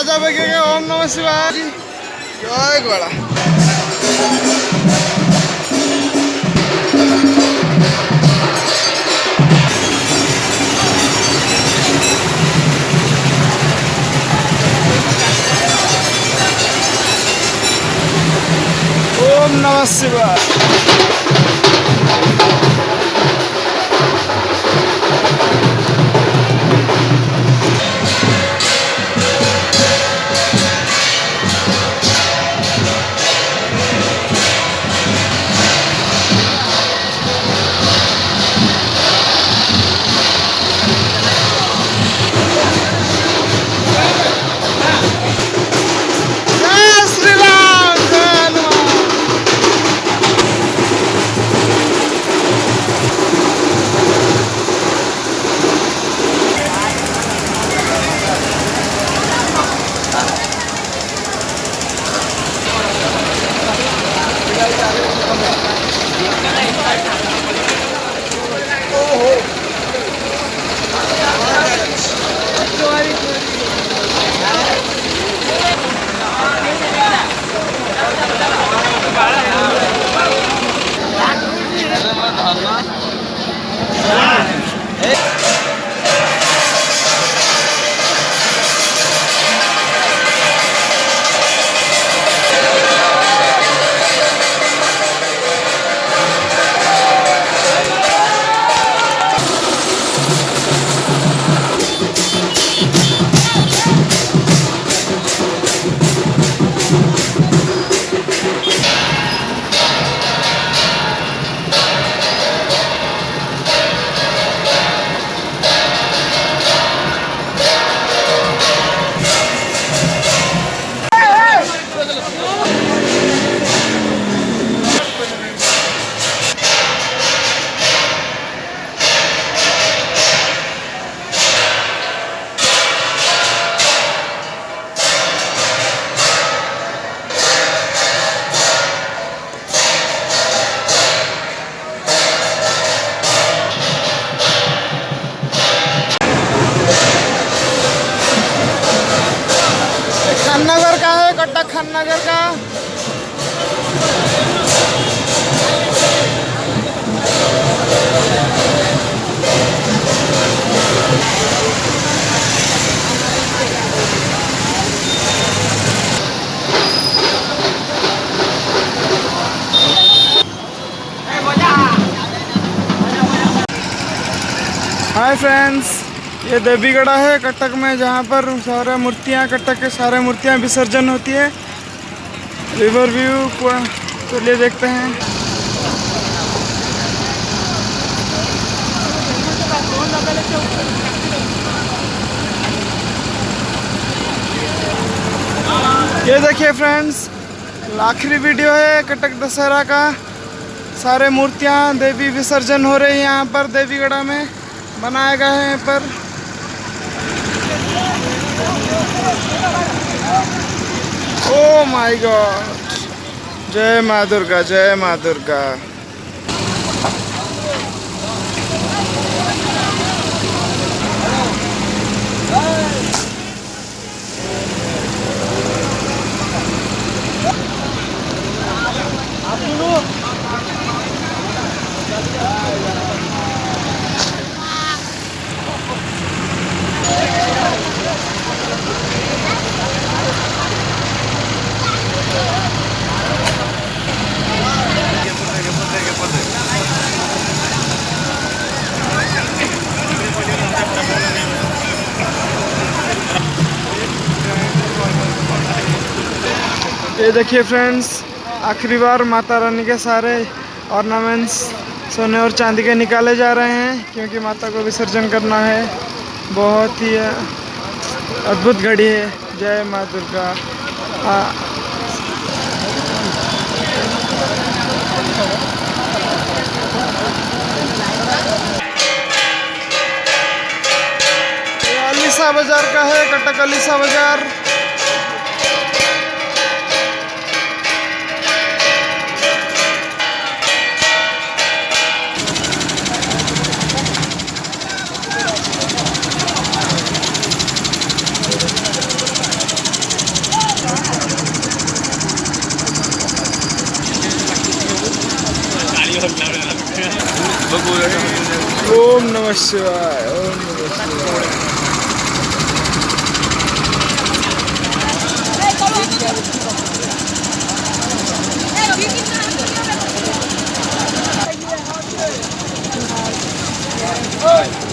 बाजा बजेगा। ओम नमः शिवाय। जय गड़ा। ओम नमः शिवाय। खन्नगर का है, कटक खन्नगर का। हाय फ्रेंड्स, ये देवीगढ़ा है कटक में, जहाँ पर सारे मूर्तियाँ, कटक के सारे मूर्तियाँ विसर्जन होती है। रिवर व्यू तो ले देखते हैं। ये देखिए फ्रेंड्स, आखिरी वीडियो है कटक दशहरा का। सारे मूर्तियाँ देवी विसर्जन हो रही है यहाँ पर देवीगढ़ा में, बनाया गया है यहाँ पर। ओ माय गॉड, जय माँ दुर्गा, जय माँ दुर्गा। ये देखिए फ्रेंड्स, आखिरी बार माता रानी के सारे ऑर्नामेंट्स सोने और चांदी के निकाले जा रहे हैं, क्योंकि माता को विसर्जन करना है। बहुत ही अद्भुत घड़ी है। जय माँ दुर्गा। ये अलीसा बाजार का है, कटक अलीसा बाजार। ओम नमः शिवाय, ओम नमः शिवाय। Hey,